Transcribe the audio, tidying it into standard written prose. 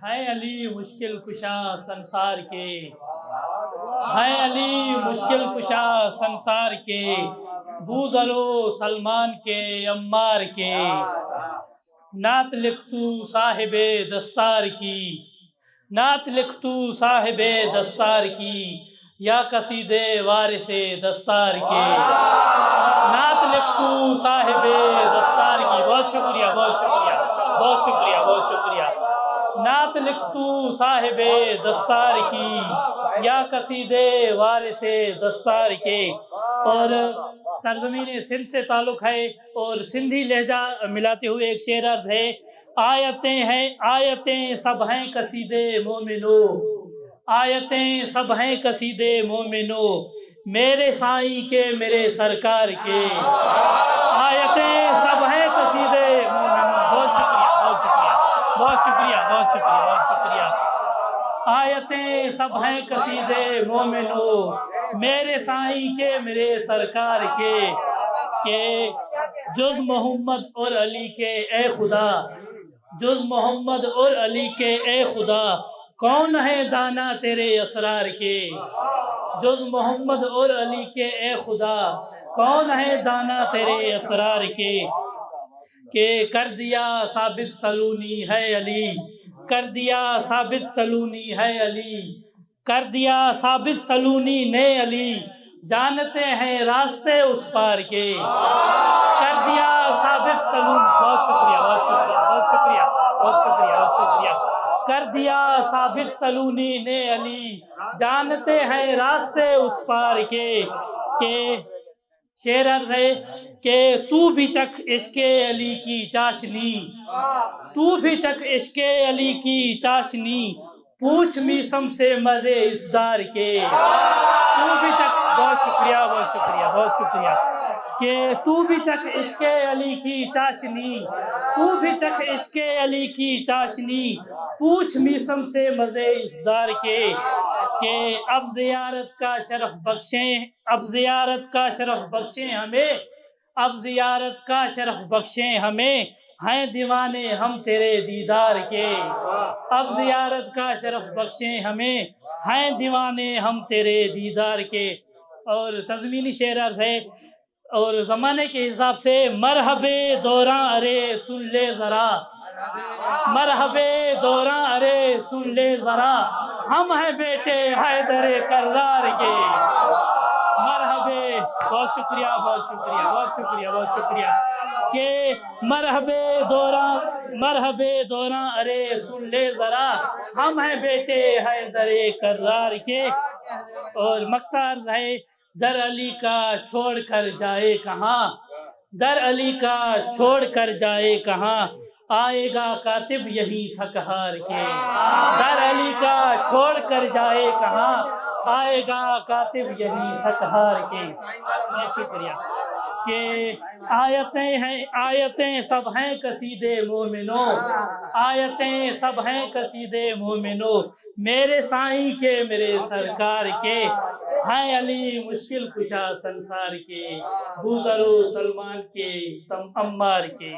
ہے علی مشکل کشا سنسار کے، ہے علی مشکل کشا سنسار کے، بوذر و سلمان کے عمار کے، نعت لکھ تو صاحب دستار کی، نعت لکھ تو صاحب دستار کی، یا قصیدے وارث دستار کے، نعت لکھ تو صاحب دستار کی۔ بہت شکریہ، بہت شکریہ، بہت شکریہ، بہت شکریہ۔ نعت لکھ تو صاحب دستار کی، یا قصیدے وارث دستار کے۔ اور سرزمین سندھ سے تعلق ہے اور سندھی لہجہ ملاتے ہوئے ایک شعر عرض ہے: آیتیں ہیں آیتیں سب ہیں قصیدے مومنو، آیتیں سب ہیں قصیدے مومنو، میرے سائیں کے میرے سرکار کے، آیتیں سب ہیں قصیدے مومنو۔ بہت شکریہ، بہت شکریہ، بہت شکریہ، بہت شکریہ، بہت شکریہ۔ آیتیں سب ہیں قصیدے مومنو، میرے سائیں کے میرے سرکار کے، کہ جز محمد اور علی کے اے خدا، جز محمد اور علی کے اے خدا، کون ہے دانا تیرے اسرار کے، جز محمد اور علی کے اے خدا، کون ہے دانا تیرے اسرار کے، کہ کر دیا ثابت سلونی ہے علی، کر دیا ثابت سلونی ہے علی، کر دیا ثابت سلونی نے علی، جانتے ہیں راستے اس پار کے، کر دیا ثابت سلونی۔ بہت شکریہ، بہت شکریہ، بہت شکریہ، بہت شکریہ، بہت شکریہ۔ کر دیا ثابت سلونی نے علی، جانتے ہیں راستے اس پار کے، کہ شعر عرض ہے کہ تو بھی چکھ عشق علی کی چاشنی، تو بھی چکھ عشق علی کی چاشنی، پوچھ میسم سے مزے اس دار کے، تو بھی چکھ۔ بہت شکریہ، بہت شکریہ، بہت شکریہ۔ کہ تو بھی چکھ عشق علی کی چاشنی، تو بھی چکھ عشق علی کی چاشنی، پوچھ میسم سے مزے اس دار کے، کہ اب زیارت کا شرف بخشیں، اب زیارت کا شرف بخشیں ہمیں، اب زیارت کا شرف بخشیں ہمیں، ہیں دیوانے ہم تیرے دیدار کے، اب زیارت کا شرف بخشیں ہمیں، ہیں دیوانے ہم تیرے دیدار کے۔ اور تضمینی شعر عرض ہے اور زمانے کے حساب سے: مرحبے دوراں ارے سن لے ذرا، مرحبے دوراں ارے سن لے ذرا، ہم ہیں بیٹے حیدر کرار کے، مرحبے۔ بہت شکریہ، بہت شکریہ، بہت شکریہ، بہت شکریہ۔ کہ مرحبے دوراں، مرحبے دوراں ارے سن لے ذرا، ہم ہیں بیٹے حیدر کرار کے۔ اور مقطع عرض ہے: در علی کا چھوڑ کر جائے کہاں، در علی کا چھوڑ کر جائے کہاں، آئے گا کاتب یہیں تھک ہار کے، در علی کا چھوڑ کر جائے کہاں، آئے گا کاتب یہیں تھک ہار کے۔ بہت شکریہ۔ کہ آیتیں ہیں آیتیں سب ہیں قصیدے مومنو، آیتیں سب ہیں قصیدے مومنو، میرے سائیں کے میرے سرکار کے، ہیں علی مشکل کشا سنسار کے، بوذر و سلمان کے عمار کے۔